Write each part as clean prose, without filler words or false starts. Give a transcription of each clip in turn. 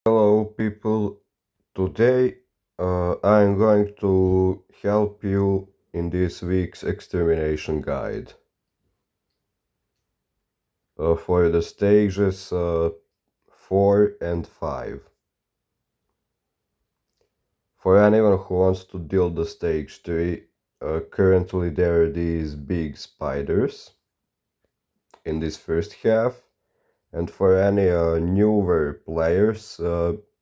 Hello, people. Today, I'm going to help you in this week's extermination guide for the stages 4 and 5. For anyone who wants to deal the stage 3, currently there are these big spiders in this first half, and for any newer players,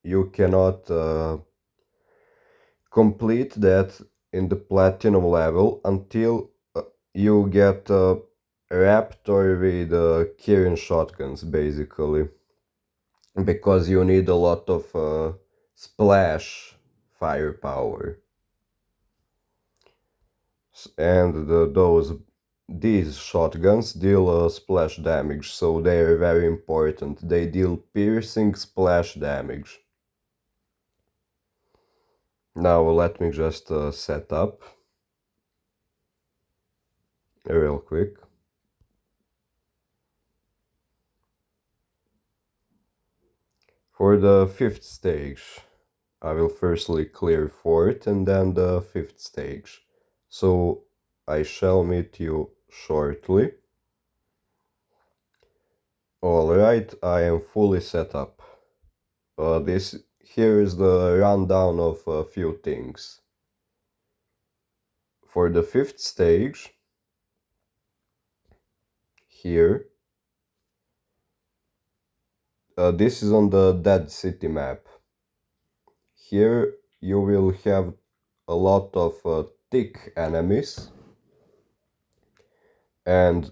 you cannot complete that in the platinum level until you get a raptor with Kirin shotguns, basically, because you need a lot of splash firepower. And these shotguns deal splash damage, so they are very important. They deal piercing splash damage. Now let me just set up real quick. For the fifth stage, I will firstly clear fourth and then the fifth stage. So I shall meet you shortly. Alright, I am fully set up. Here is the rundown of a few things. For the fifth stage, here, this is on the Dead City map. Here you will have a lot of thick enemies, and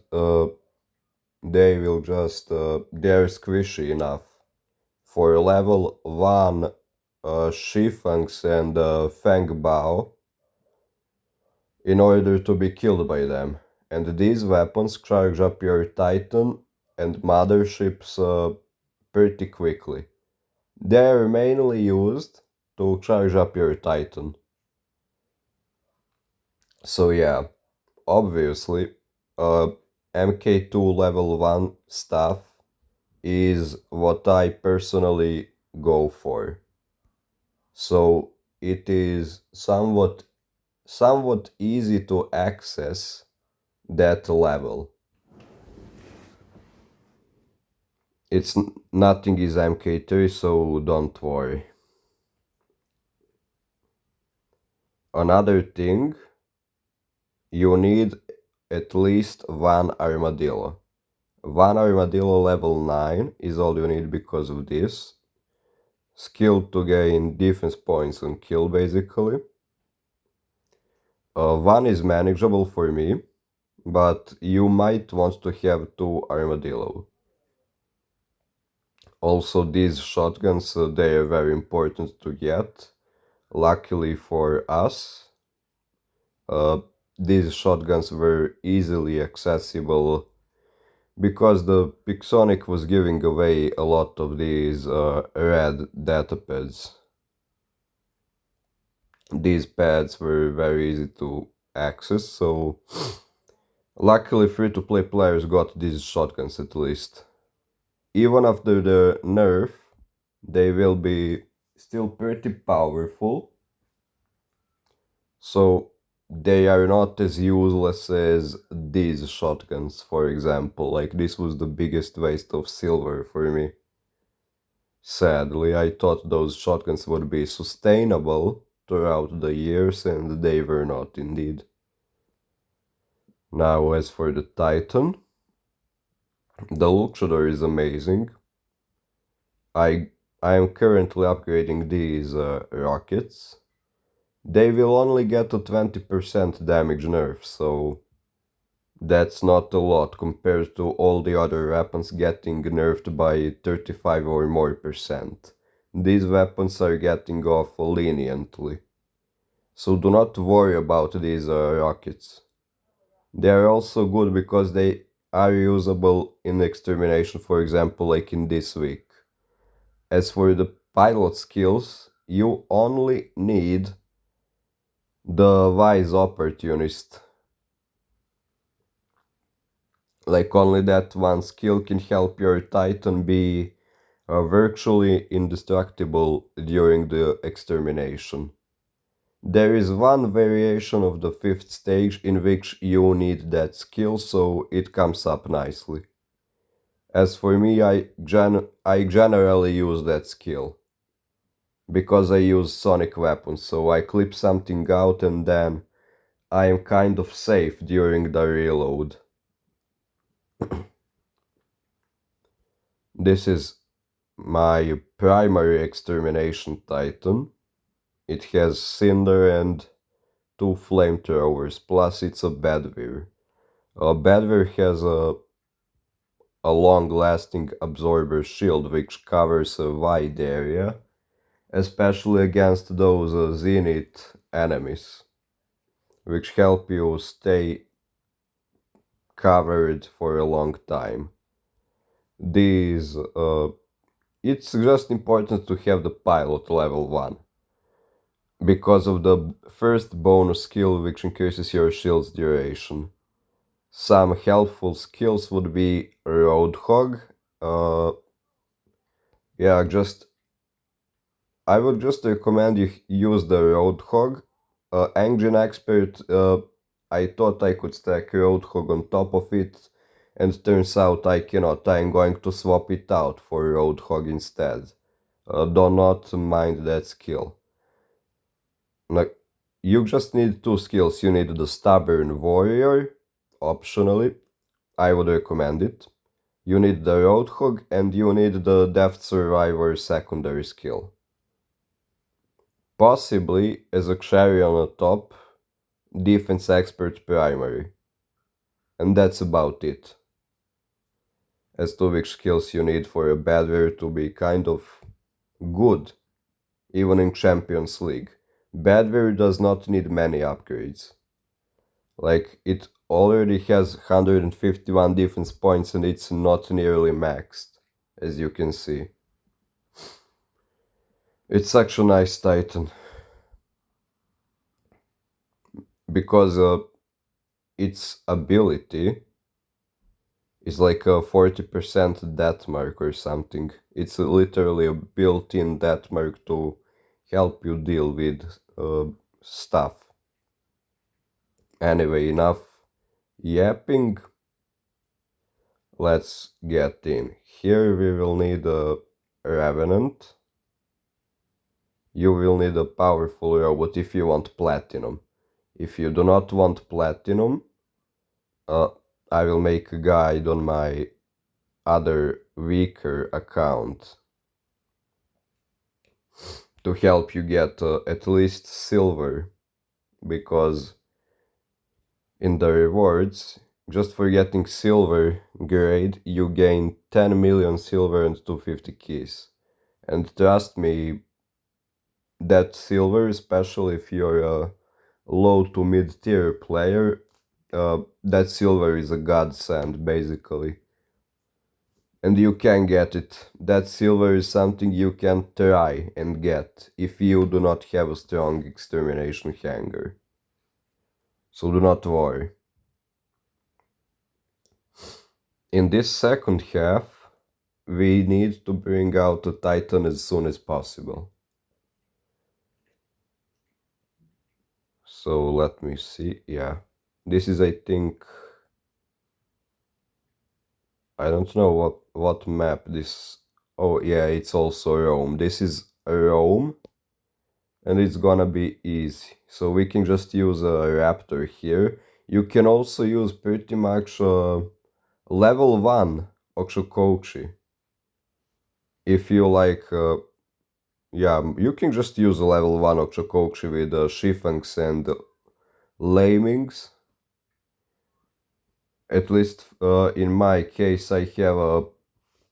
they will just they're squishy enough for level 1 Shifangs and Fang Bao in order to be killed by them. And these weapons charge up your Titan and motherships pretty quickly. They're mainly used to charge up your Titan. So yeah, obviously, MK2 level 1 stuff is what I personally go for. So it is somewhat easy to access that level. It's nothing is MK3, so don't worry. Another thing, you need at least one armadillo. One armadillo level 9 is all you need because of this. Skill to gain defense points on kill, basically. One is manageable for me, but you might want to have two armadillo. Also, these shotguns, they are very important to get. Luckily for us, these shotguns were easily accessible because the Pixonic was giving away a lot of these red data pads. These pads were very easy to access, so luckily free-to-play players got these shotguns at least. Even after the nerf, they will be still pretty powerful, so they are not as useless as these shotguns, for example. Like, this was the biggest waste of silver for me. Sadly, I thought those shotguns would be sustainable throughout the years, and they were not indeed. Now, as for the Titan, the Luchador is amazing. I am currently upgrading these rockets. They will only get a 20% damage nerf, so that's not a lot compared to all the other weapons getting nerfed by 35 or more percent. These weapons are getting off leniently. So do not worry about these rockets. They are also good because they are usable in Extermination, for example, like in this week. As for the pilot skills, you only need the Wise Opportunist. Like, only that one skill can help your Titan be virtually indestructible during the extermination. There is one variation of the fifth stage in which you need that skill, so it comes up nicely. As for me, I generally use that skill because I use sonic weapons, so I clip something out and then I am kind of safe during the reload. This is my primary extermination titan. It has cinder and two flamethrowers, plus it's a Bedware. A Bedware has a long-lasting absorber shield which covers a wide area, especially against those zenith enemies, which help you stay covered for a long time. These, it's just important to have the pilot level 1, because of the first bonus skill which increases your shield's duration. Some helpful skills would be Roadhog. Uh, yeah, just I would just recommend you use the Roadhog. Engine Expert, I thought I could stack Roadhog on top of it, and turns out I cannot. I'm going to swap it out for Roadhog instead. Do not mind that skill. Like, you just need two skills. You need the Stubborn Warrior, optionally. I would recommend it. You need the Roadhog, and you need the Deft Survivor secondary skill. Possibly, as a cherry on the top, Defense Expert primary. And that's about it. As to which skills you need for a Bedware to be kind of good, even in Champions League. Bedware does not need many upgrades. Like, it already has 151 defense points and it's not nearly maxed, as you can see. It's such a nice Titan. Because its ability is like a 40% death mark or something. It's literally a built-in death mark to help you deal with stuff. Anyway, enough yapping. Let's get in. Here we will need a Revenant. You will need a powerful robot if you want Platinum. If you do not want Platinum, I will make a guide on my other weaker account to help you get at least silver, because in the rewards, just for getting silver grade, you gain 10 million silver and 250 keys. And trust me, that silver, especially if you're a low to mid tier player, that silver is a godsend basically. And you can get it. That silver is something you can try and get if you do not have a strong extermination hanger. So do not worry. In this second half, we need to bring out the Titan as soon as possible. So let me see, yeah. This is, I think, I don't know what map this... Oh yeah, it's also Rome. This is Rome, and it's gonna be easy. So we can just use a Raptor here. You can also use pretty much level 1 Okshokochi. If you like, yeah, you can just use a level 1 Okshokochi with Shifangs and Lamings. At least in my case, I have a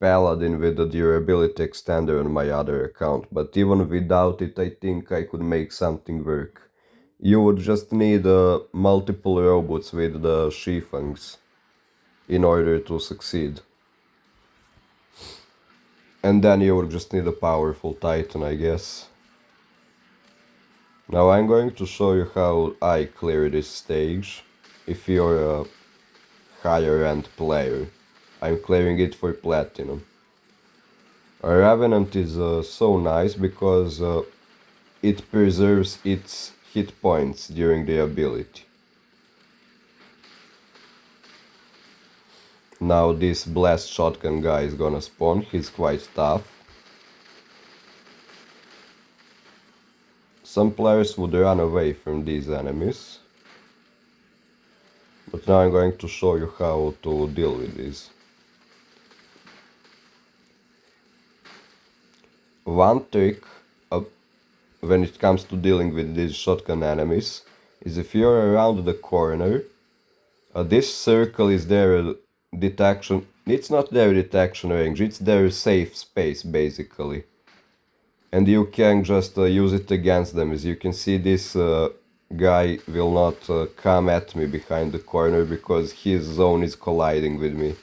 Paladin with a durability extender on my other account, but even without it, I think I could make something work. You would just need multiple robots with the Shifangs in order to succeed. And then you would just need a powerful Titan, I guess. Now I'm going to show you how I clear this stage. If you're a higher end player, I'm clearing it for Platinum. A Revenant is so nice because it preserves its hit points during the ability. Now this blast shotgun guy is gonna spawn, he's quite tough. Some players would run away from these enemies, but now I'm going to show you how to deal with these. One trick when it comes to dealing with these shotgun enemies is if you're around the corner, this circle is their detection. It's not their detection range, it's their safe space basically. And you can just use it against them. As you can see, this guy will not come at me behind the corner because his zone is colliding with me.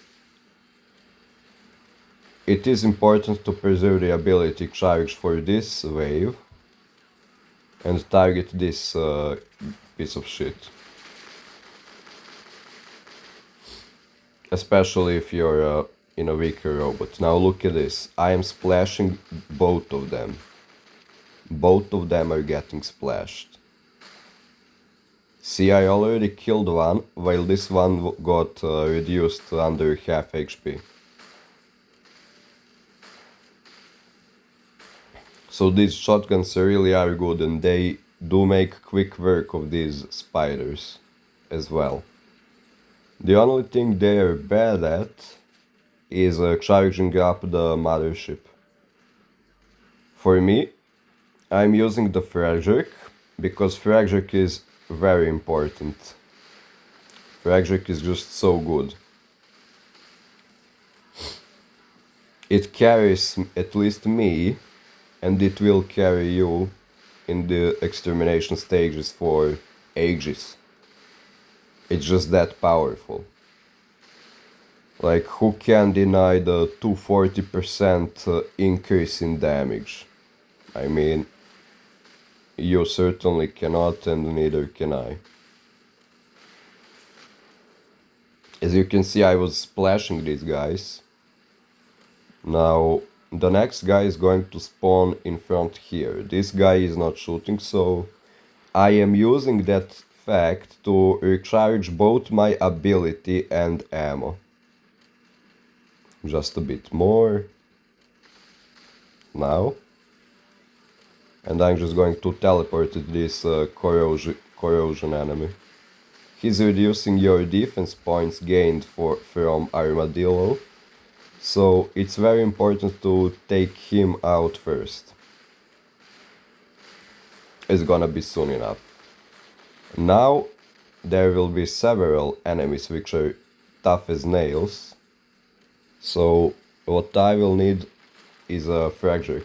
It is important to preserve the ability charge for this wave and target this piece of shit. Especially if you're in a weaker robot. Now look at this. I am splashing both of them. Both of them are getting splashed. See, I already killed one, while this one got reduced under half HP. So these shotguns really are good, and they do make quick work of these spiders as well. The only thing they are bad at is charging up the mothership. For me, I'm using the Fragile because Fragile is very important. Fragile is just so good. It carries at least me, and it will carry you in the extermination stages for ages. It's just that powerful. Like, who can deny the 240% increase in damage? I mean, you certainly cannot, and neither can I. As you can see, I was splashing these guys. Now, the next guy is going to spawn in front here. This guy is not shooting, so I am using that fact to recharge both my ability and ammo. Just a bit more. Now. And I'm just going to teleport to this corrosion enemy. He's reducing your defense points gained from Armadillo, so it's very important to take him out first. It's gonna be soon enough. Now there will be several enemies which are tough as nails, so what I will need is a Fragile.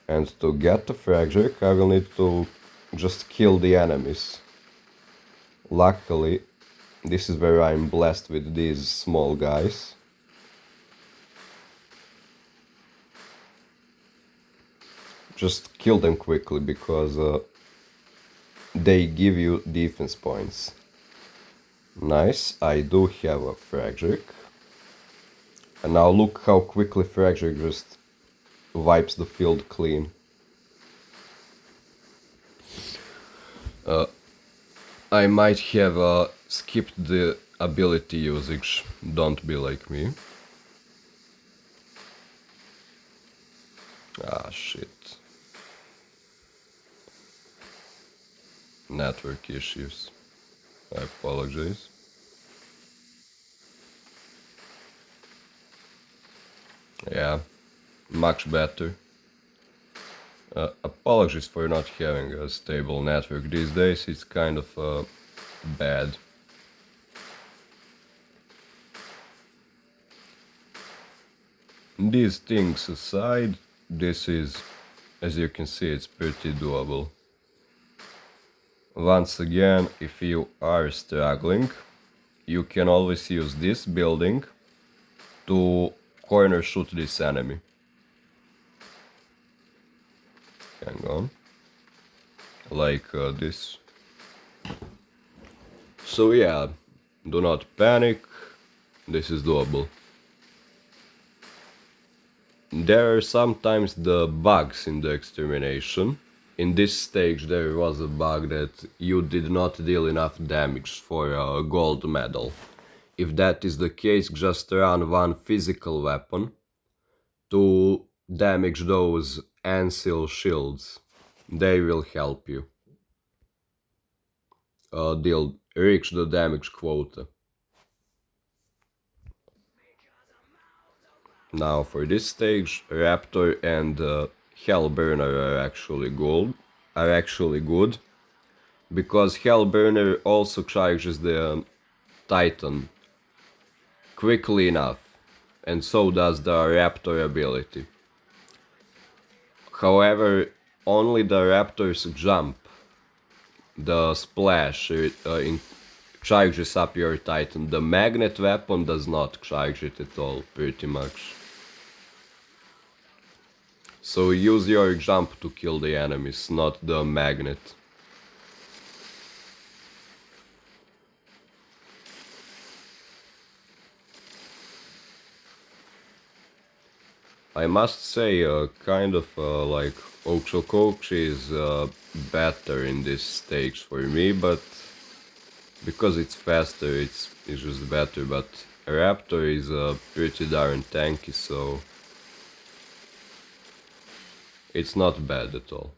And to get the Fragile, I will need to just kill the enemies. Luckily, this is where I'm blessed with these small guys. Just kill them quickly because they give you defense points. Nice, I do have a Fragile. And now look how quickly Fragile just wipes the field clean. I might have skipped the ability usage, don't be like me. Ah, shit. Network issues. I apologize. Yeah, much better. Apologies for not having a stable network these days, it's kind of bad. These things aside, this is, as you can see, it's pretty doable. Once again, if you are struggling, you can always use this building to corner shoot this enemy. Hang on. Like this. So yeah, do not panic, this is doable. There are sometimes the bugs in the extermination. In this stage there was a bug that you did not deal enough damage for a gold medal. If that is the case, just run one physical weapon to damage those ancil shields. They will help you reach the damage quota. Now for this stage, Raptor and Hellburner are actually good, because Hellburner also charges the Titan quickly enough, and so does the Raptor ability. However, only the Raptor's jump, the splash, charges up your Titan. The magnet weapon does not charge it at all, pretty much. So use your jump to kill the enemies, not the magnet. I must say, kind of like Ochokochi is better in this stage for me, but because it's faster, it's just better. But Raptor is pretty darn tanky, so it's not bad at all.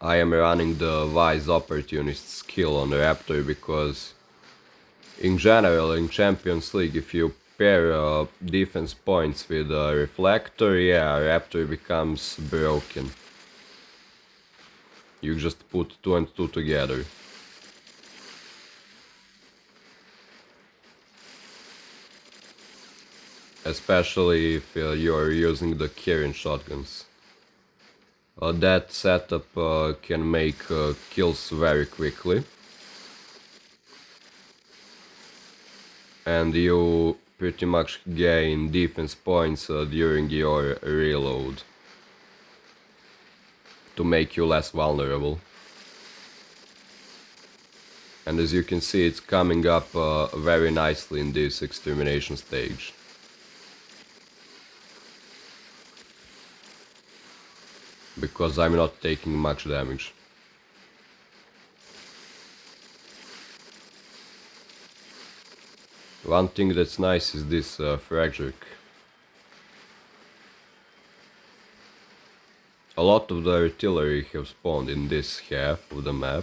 I am running the Wise Opportunist skill on Raptor because, in general, in Champions League, if you pair defense points with a Reflector, yeah, Raptor becomes broken. You just put 2 and 2 together. Especially if you're using the Kirin shotguns. That setup can make kills very quickly. And you pretty much gain defense points during your reload to make you less vulnerable. And as you can see, it's coming up very nicely in this extermination stage. Because I'm not taking much damage. One thing that's nice is this Fragile. A lot of the artillery have spawned in this half of the map.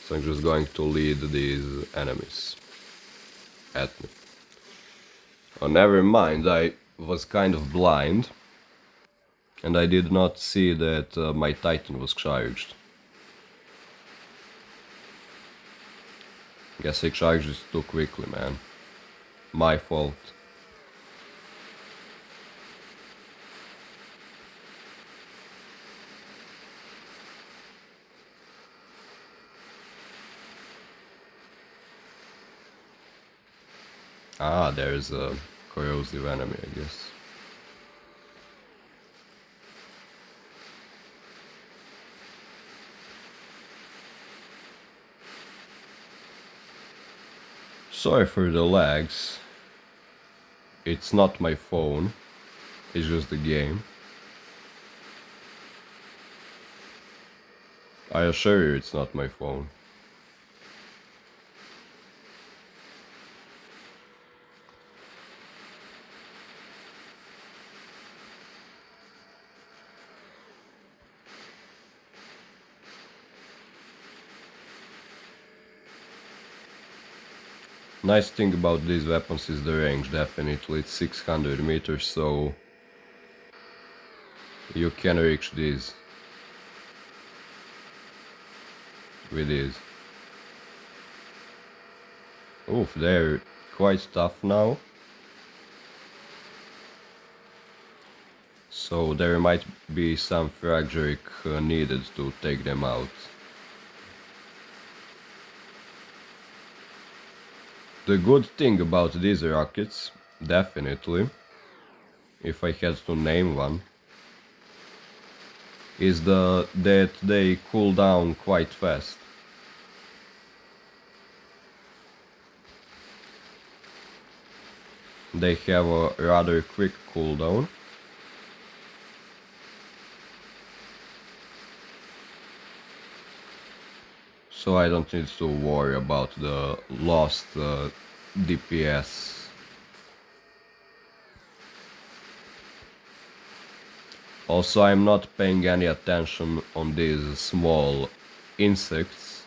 So I'm just going to lead these enemies at me. Oh, never mind, I was kind of blind. And I did not see that my Titan was charged. Guess I charged it too quickly, man. My fault. Ah, there's a corrosive enemy, I guess. Sorry for the lags. It's not my phone. It's just the game. I assure you it's not my phone. Nice thing about these weapons is the range, definitely. It's 600 meters, so you can reach these with these. Oof, they're quite tough now. So there might be some fragile needed to take them out. The good thing about these rockets, definitely, if I had to name one, is that they cool down quite fast. They have a rather quick cooldown. So I don't need to worry about the lost DPS. Also, I'm not paying any attention on these small insects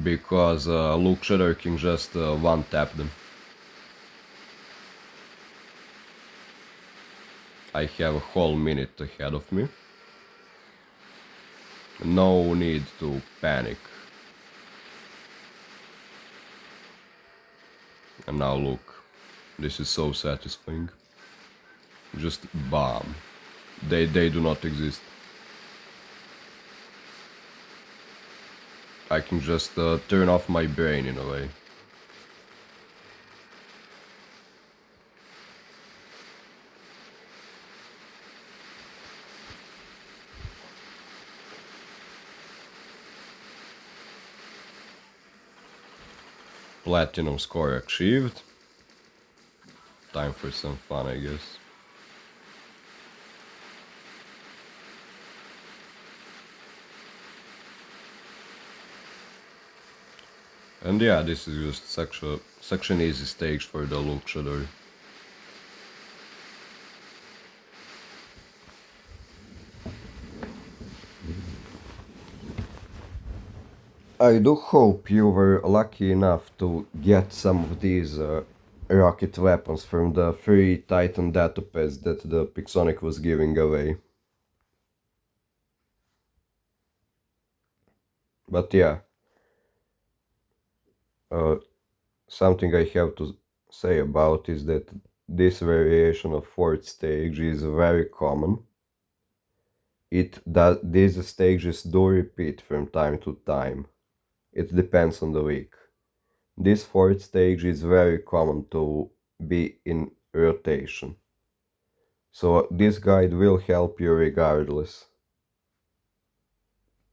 because Luke Shredder can just one tap them. I have a whole minute ahead of me. No need to panic. And now look, this is so satisfying. Just bomb. They do not exist. I can just turn off my brain in a way. Platinum score achieved. Time for some fun, I guess. And yeah, this is just such an easy stage for the Luke Shredder. I do hope you were lucky enough to get some of these rocket weapons from the free Titan data pets that the Pixonic was giving away. But yeah, uh, something I have to say about is that this variation of fourth stage is very common. These stages do repeat from time to time. It depends on the week. This fourth stage is very common to be in rotation. So this guide will help you regardless.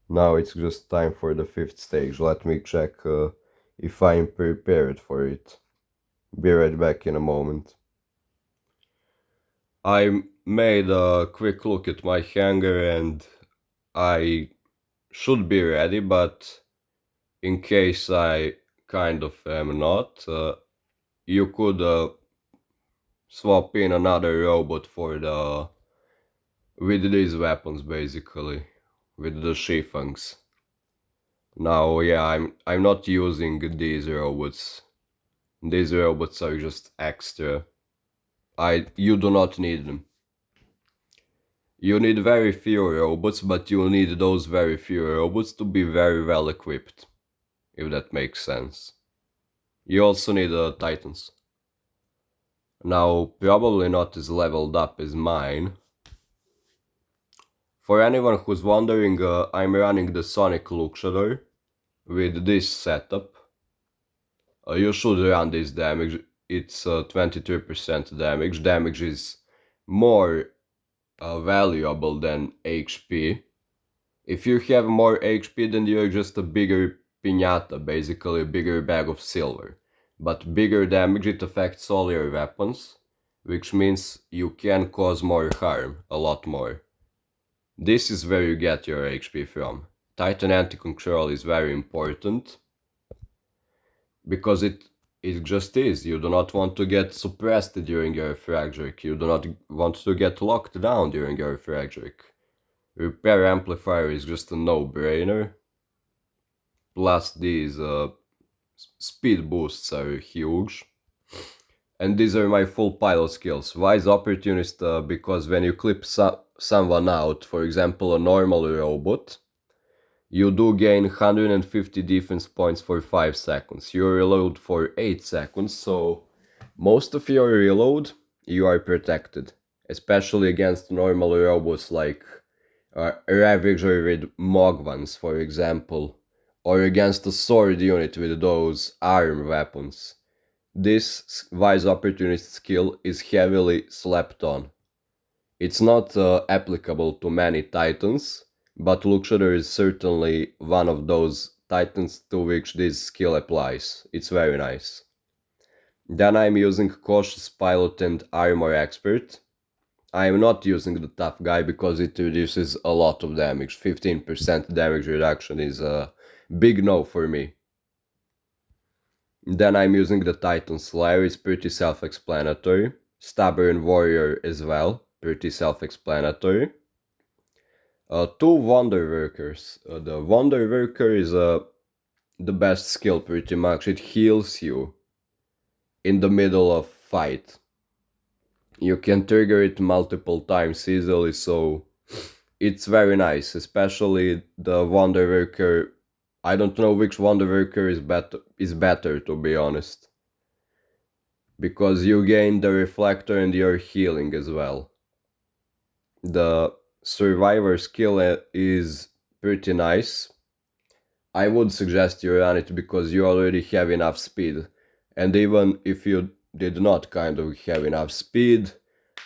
Now it's just time for the fifth stage. Let me check if I'm prepared for it. Be right back in a moment. I made a quick look at my hanger and I should be ready, but in case I kind of am not, you could swap in another robot for the with these weapons basically, with the Shifangs. Now yeah, I'm not using these robots. These robots are just extra. You do not need them. You need very few robots, but you need those very few robots to be very well equipped, if that makes sense. You also need Titans. Now, probably not as leveled up as mine. For anyone who's wondering, I'm running the Sonic Luke Shredder with this setup. You should run this damage. It's 23% damage. Damage is more valuable than HP. If you have more HP, then you're just a bigger piñata, basically a bigger bag of silver. But bigger damage, it affects all your weapons, which means you can cause more harm, a lot more. This is where you get your HP from. Titan anti-control is very important, because it just is. You do not want to get suppressed during your fragile. You do not want to get locked down during your fragile. Repair amplifier is just a no-brainer. Plus these speed boosts are huge. And these are my full pilot skills. Wise opportunist because when you clip someone out, for example a normal robot, you do gain 150 defense points for 5 seconds. You reload for 8 seconds, so most of your reload you are protected. Especially against normal robots like Ravager with Mogwans, for example, or against a sword unit with those arm weapons. This wise opportunist skill is heavily slept on. It's not applicable to many titans, but Luke Shredder is certainly one of those titans to which this skill applies. It's very nice. Then I'm using Cautious Pilot and Armor Expert. I am not using the Tough Guy because it reduces a lot of damage. 15% damage reduction is a big no for me. Then I'm using the Titan Slayer, it's pretty self-explanatory. Stubborn Warrior as well, pretty self-explanatory. Two Wonder Workers. The Wonder Worker is the best skill pretty much. It heals you in the middle of fight. You can trigger it multiple times easily, so it's very nice, especially the Wonder Worker. I don't know which Wonder Worker is better to be honest. Because you gain the reflector and you're healing as well. The survivor skill is pretty nice. I would suggest you run it because you already have enough speed. And even if you did not kind of have enough speed,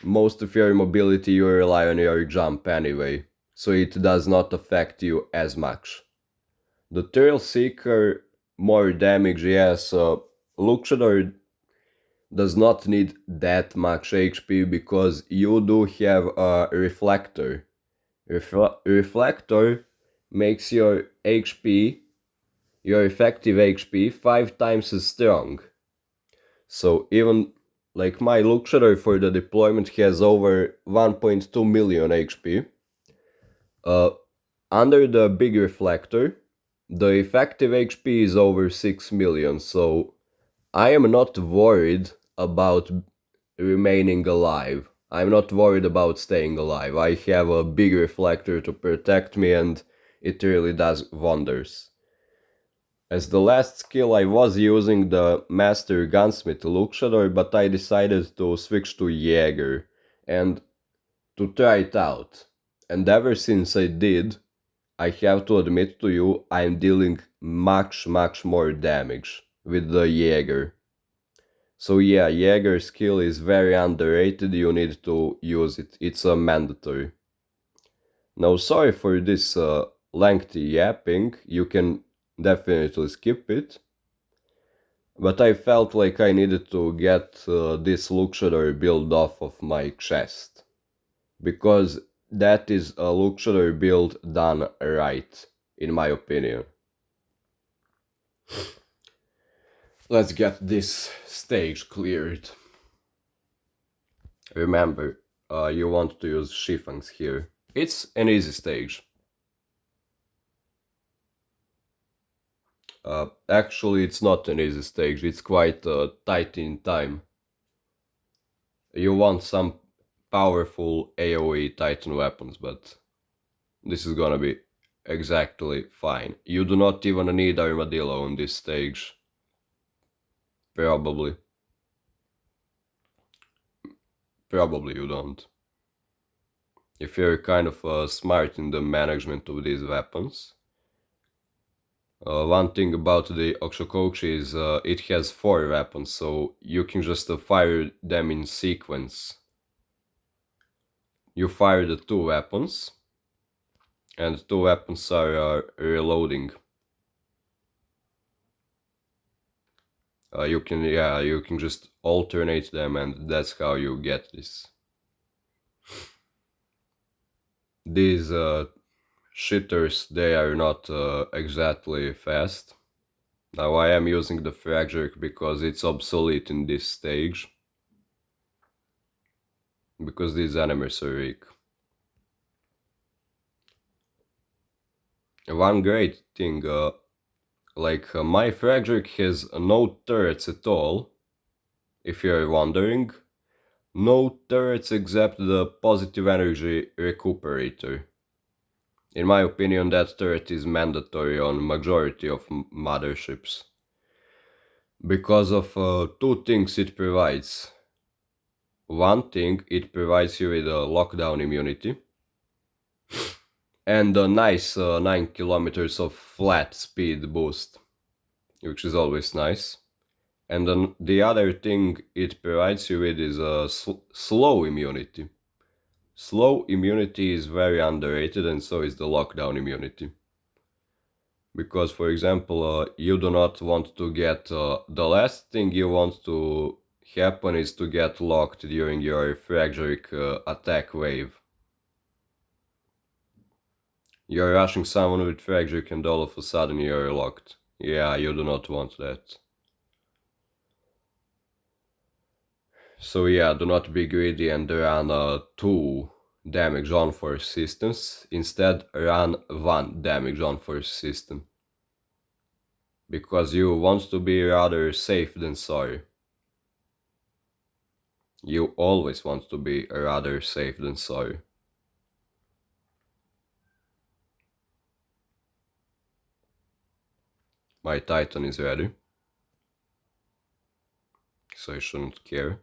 most of your mobility you rely on your jump anyway, so it does not affect you as much. The Thrill Seeker, more damage, yes. Luxador does not need that much HP because you do have a reflector. Reflector makes your HP, your effective HP, 5 times as strong. So even like my Luxury for the deployment has over 1.2 million HP. Under the big reflector, the effective HP is over 6 million, so I am not worried about remaining alive. I'm not worried about staying alive. I have a big reflector to protect me and it really does wonders. As the last skill I was using the Master Gunsmith Luxador, but I decided to switch to Jaeger and to try it out. And ever since I did, I have to admit to you, I'm dealing much more damage with the Jaeger. So yeah, Jaeger skill is very underrated, you need to use it, it's a mandatory. Now sorry for this lengthy yapping, you can definitely skip it. But I felt like I needed to get this luxury build off of my chest. Because that is a luxury build done right, in my opinion. Let's get this stage cleared. Remember, you want to use Shifangs here. It's an easy stage. Actually, it's not an easy stage, it's quite tight in time. You want some powerful AoE Titan weapons, but this is gonna be exactly fine. You do not even need Armadillo on this stage. Probably. Probably you don't. If you're kind of smart in the management of these weapons. One thing about the Okshokochi is it has 4 weapons, so you can just fire them in sequence. You fire the 2 weapons, and 2 weapons are reloading. You can just alternate them, and that's how you get this. These shitters, they are not exactly fast. Now I am using the frag jerk because it's obsolete in this stage. Because these enemies are weak. One great thing, my frag jerk has no turrets at all, if you're wondering. No turrets except the positive energy recuperator. In my opinion, that turret is mandatory on majority of motherships. Because of 2 things it provides. One thing, it provides you with a lockdown immunity. And a nice 9 kilometers of flat speed boost. Which is always nice. And then the other thing it provides you with is a slow immunity. Slow immunity is very underrated, and so is the lockdown immunity. Because, for example, you do not want to get the last thing you want to happen is to get locked during your Frageric attack wave. You're rushing someone with Frageric and all of a sudden you're locked. Yeah, you do not want that. So yeah, do not be greedy and run 2 damage on force systems. Instead, run 1 damage on force system. Because you want to be rather safe than sorry. You always want to be rather safe than sorry. My Titan is ready, so I shouldn't care.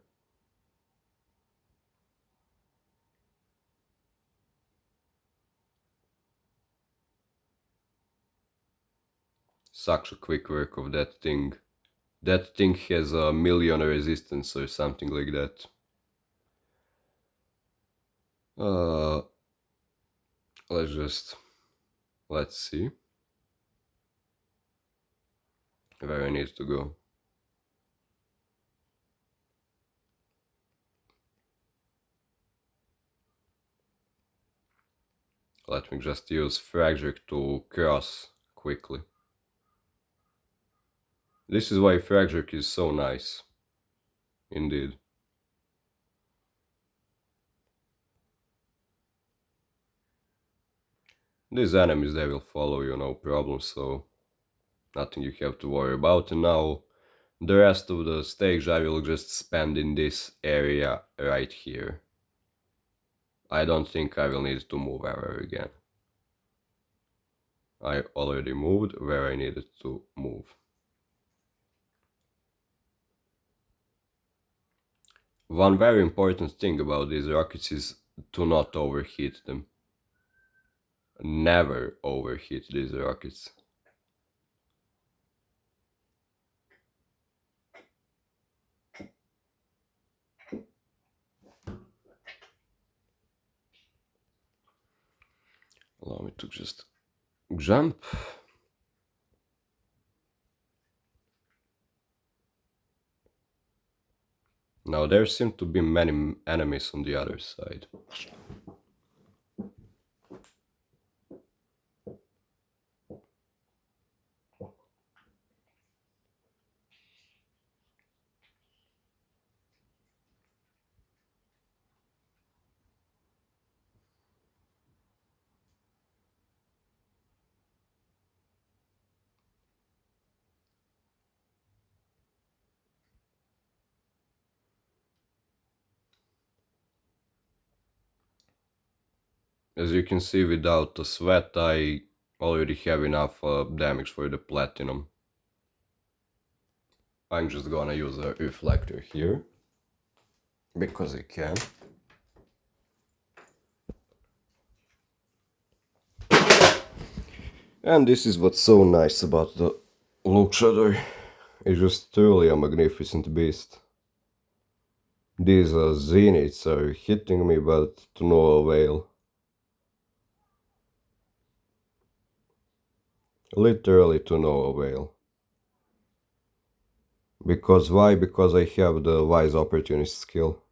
Such a quick work of that thing. That thing has a million resistance or something like that. Uh, let's see where I need to go. Let me just use Fragric to cross quickly. This is why Fragric is so nice. Indeed. These enemies, they will follow you, no problem, so nothing you have to worry about. And now the rest of the stage I will just spend in this area right here. I don't think I will need to move ever again. I already moved where I needed to move. One very important thing about these rockets is to not overheat them. Never overheat these rockets. Allow me to just jump. Now there seem to be many enemies on the other side. As you can see, without the sweat I already have enough damage for the platinum. I'm just gonna use a reflector here, because I can. And this is what's so nice about the Luchador. It's just truly a magnificent beast. These zeniths are hitting me, but to no avail. Literally to no avail. Because why? Because I have the wise opportunist skill.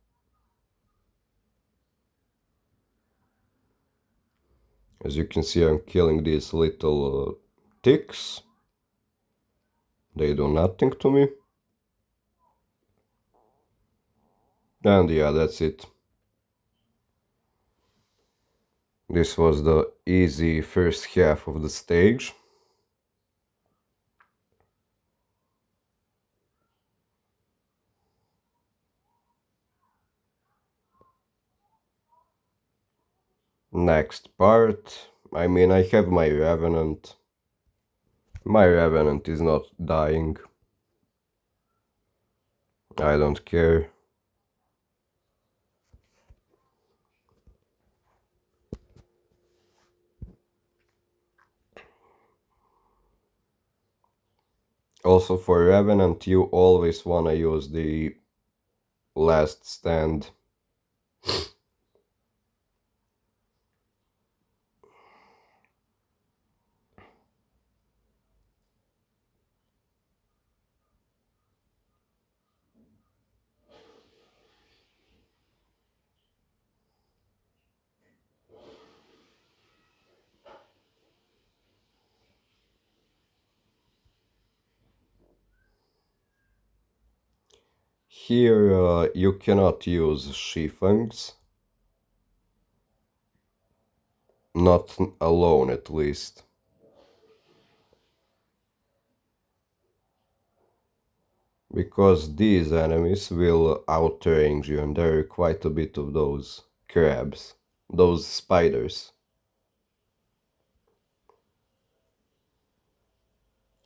As you can see, I'm killing these little ticks. They do nothing to me. And yeah, that's it. This was the easy first half of the stage. Next part. I mean, I have my Revenant. My Revenant is not dying. I don't care. Also for Revenant, you always wanna use the last stand. Here you cannot use Shifangs, not alone at least. Because these enemies will outrange you, and there are quite a bit of those crabs, those spiders.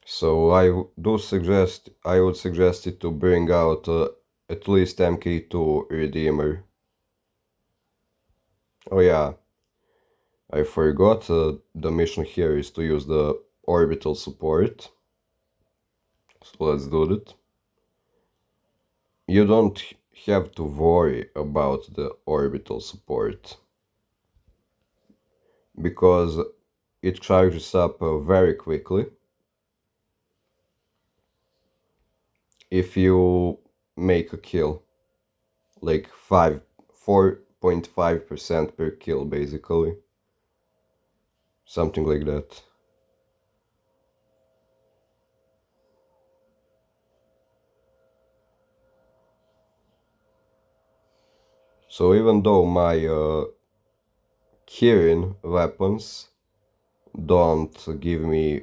So I would suggest it to bring out at least MK2 Redeemer. Oh yeah, I forgot the mission here is to use the orbital support. So let's do it. You don't have to worry about the orbital support because it charges up very quickly if you make a kill, like 4.5% per kill basically, something like that. So even though my Kirin weapons don't give me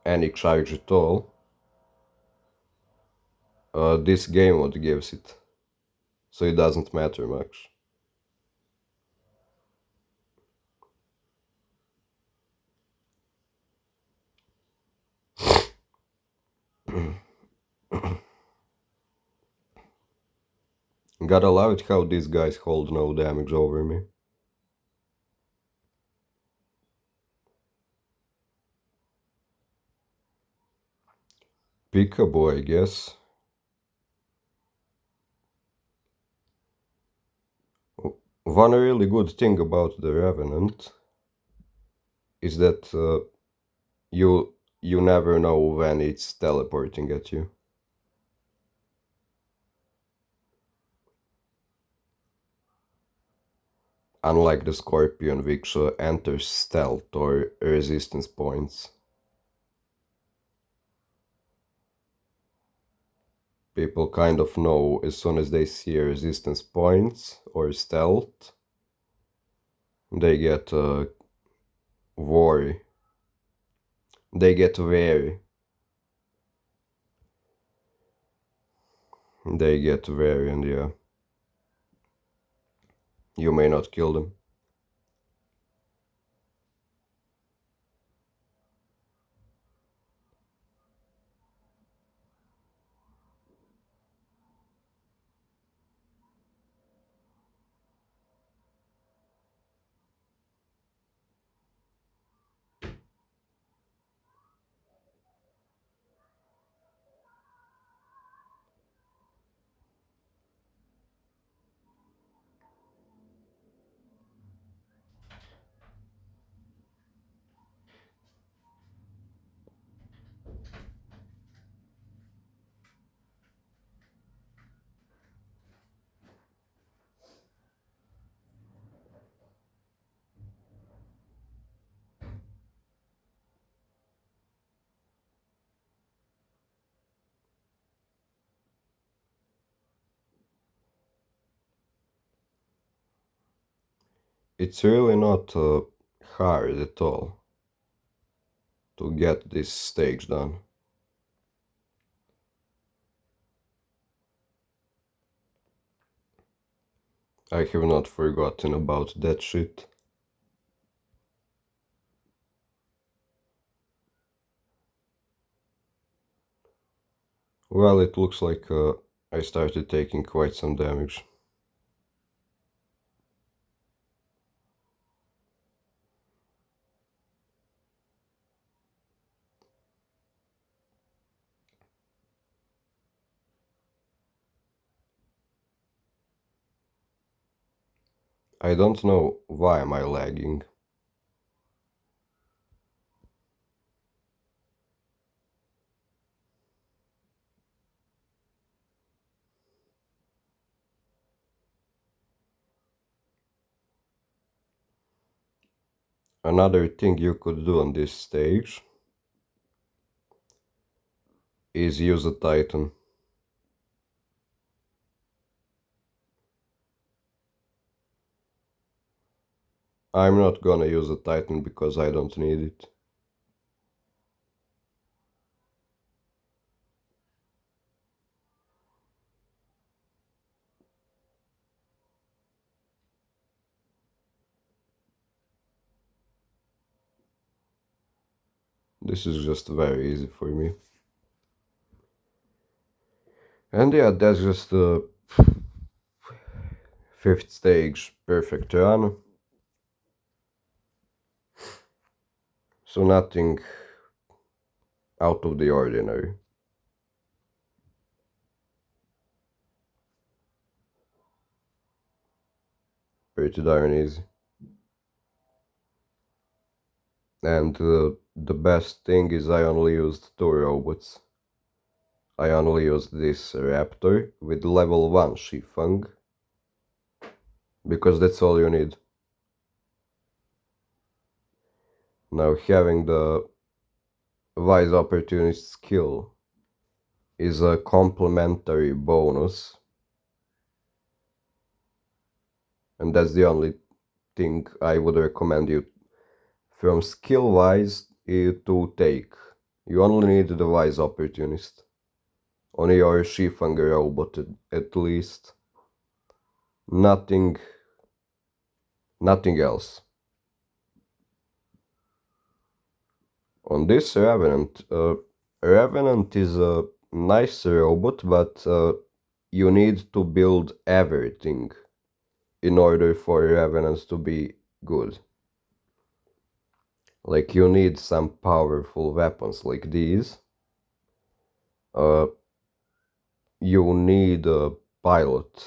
any charge at all, this game mode gives it, so it doesn't matter much. Gotta love it how these guys hold no damage over me. Peekaboo, I guess. One really good thing about the Revenant is that you never know when it's teleporting at you. Unlike the Scorpion, which enters stealth or resistance points. People kind of know as soon as they see resistance points or stealth, they get worry. They get wary. They get wary, and yeah, you may not kill them. It's really not hard at all to get this stage done. I have not forgotten about that shit. Well, it looks like I started taking quite some damage. I don't know why am I lagging. Another thing you could do on this stage is use a Titan. I'm not gonna use a Titan because I don't need it. This is just very easy for me. And yeah, that's just the fifth stage perfect run. So nothing out of the ordinary. Pretty darn easy. And the best thing is I only used two robots. I only used this raptor with level 1 Shifang because that's all you need. Now having the wise opportunist skill is a complementary bonus, and that's the only thing I would recommend you from skill wise to take. You only need the wise opportunist on your Shifang robot at least. Nothing, nothing else. On this Revenant, Revenant is a nice robot, but you need to build everything in order for Revenants to be good. Like you need some powerful weapons like these. Uh, you need a pilot.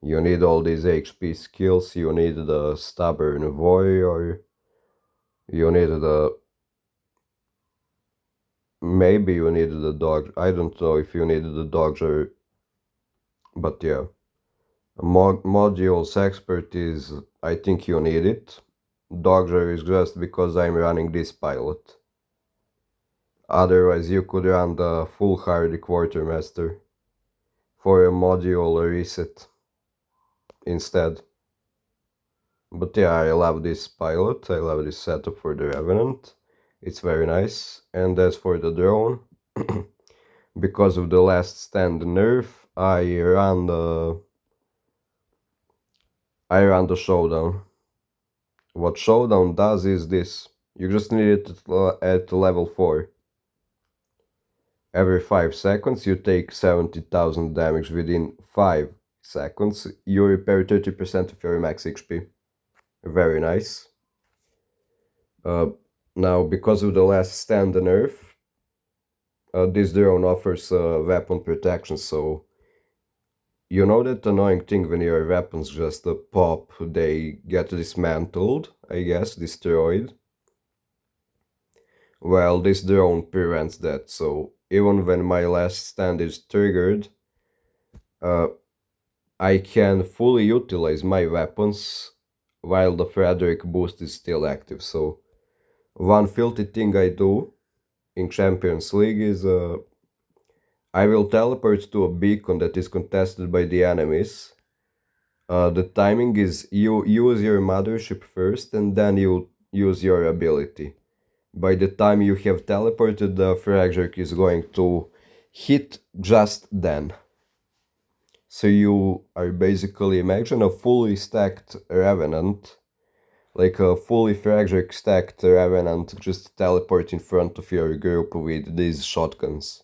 You need all these HP skills. You need the stubborn warrior. You need the maybe you need the dog. I don't know if you need the dodger, but yeah. Modules expertise, I think you need it. Dodger is just because I'm running this pilot. Otherwise, you could run the full Hardy Quartermaster for a module reset instead. But yeah, I love this pilot, I love this setup for the Revenant. It's very nice. And as for the drone, because of the last stand nerf, I ran the showdown. What showdown does is this. You just need it at level 4. Every 5 seconds you take 70,000 damage within 5 seconds. You repair 30% of your max HP. Very nice. Now, because of the last stand nerf, this drone offers weapon protection, so you know that annoying thing when your weapons just pop, they get dismantled, I guess, destroyed. Well, this drone prevents that, so even when my last stand is triggered, I can fully utilize my weapons while the Frederick boost is still active. So one filthy thing I do in Champions League is I will teleport to a beacon that is contested by the enemies. The timing is you use your mothership first and then you use your ability. By the time you have teleported, the Frederick is going to hit just then. So you are basically, imagine a fully stacked Revenant, like a fully Frederick stacked Revenant just teleport in front of your group with these shotguns.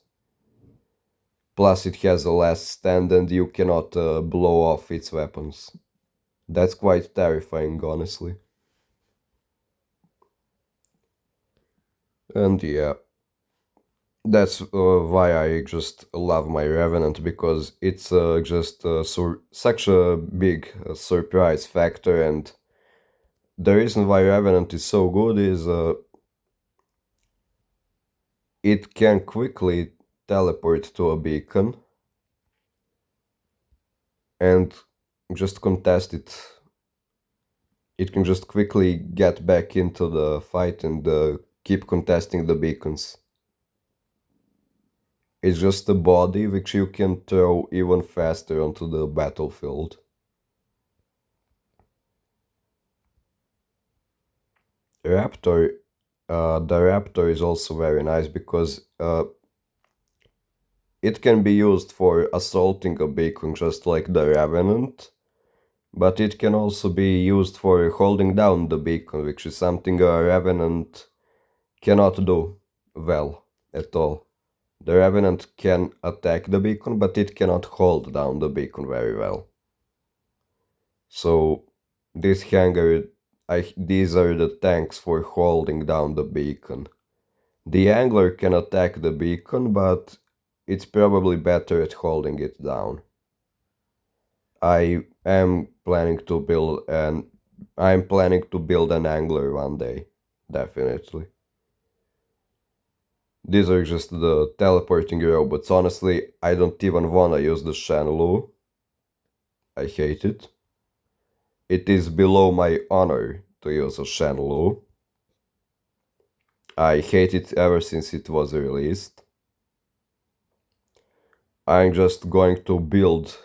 Plus it has a last stand and you cannot blow off its weapons. That's quite terrifying, honestly. And yeah, that's why I just love my Revenant, because it's just such a big surprise factor. And the reason why Revenant is so good is it can quickly teleport to a beacon and just contest it. It can just quickly get back into the fight and keep contesting the beacons. It's just a body which you can throw even faster onto the battlefield. Raptor, the Raptor is also very nice because it can be used for assaulting a beacon just like the Revenant, but it can also be used for holding down the beacon, which is something a Revenant cannot do well at all. The Revenant can attack the beacon, but it cannot hold down the beacon very well. So this hanger, these are the tanks for holding down the beacon. The Angler can attack the beacon, but it's probably better at holding it down. I am planning to build an I'm planning to build an Angler one day, definitely. These are just the teleporting robots. Honestly, I don't even wanna use the Shenlu. I hate it. It is below my honor to use a Shenlu. I hate it ever since it was released. I'm just going to build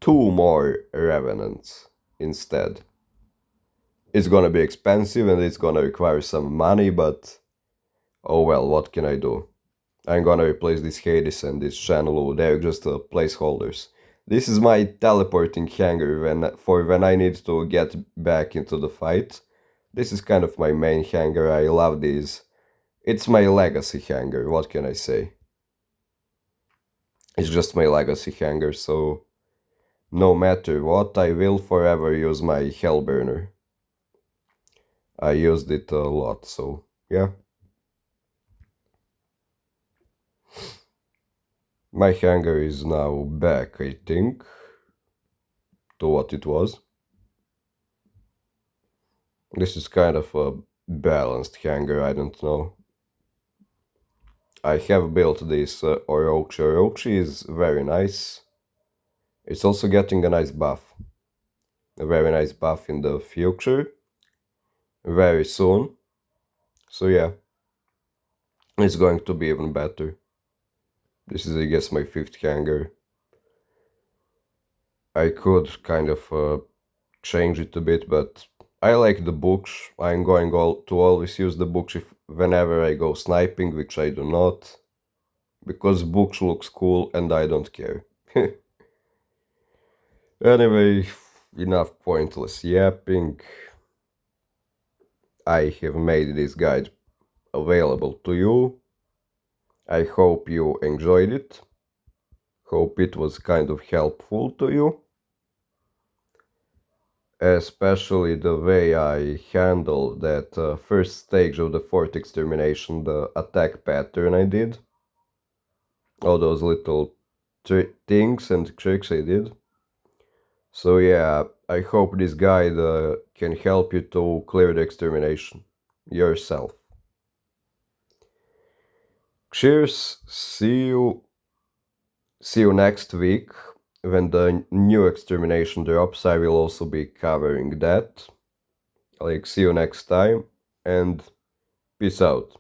two more Revenants instead. It's gonna be expensive and it's gonna require some money, but oh well, what can I do? I'm gonna replace this Hades and this Shanlu, they're just placeholders. This is my teleporting hanger when I need to get back into the fight. This is kind of my main hanger, I love these. It's my legacy hanger, what can I say? It's just my legacy hanger, so no matter what, I will forever use my Hellburner. I used it a lot, so yeah. My hanger is now back, I think, to what it was. This is kind of a balanced hanger, I don't know. I have built this Orochi. Orochi is very nice. It's also getting a nice buff. A very nice buff in the future. Very soon. So yeah. It's going to be even better. This is, I guess, my fifth hanger. I could kind of change it a bit, but I like the books. I'm going to always use the books whenever I go sniping, which I do not. Because books looks cool and I don't care. Anyway, enough pointless yapping. I have made this guide available to you. I hope you enjoyed it. Hope it was kind of helpful to you. Especially the way I handled that first stage of the fourth extermination, the attack pattern I did. All those little things and tricks I did. So yeah, I hope this guide can help you to clear the extermination yourself. Cheers, see you next week when the new extermination drops. I will also be covering that. Like, see you next time and peace out.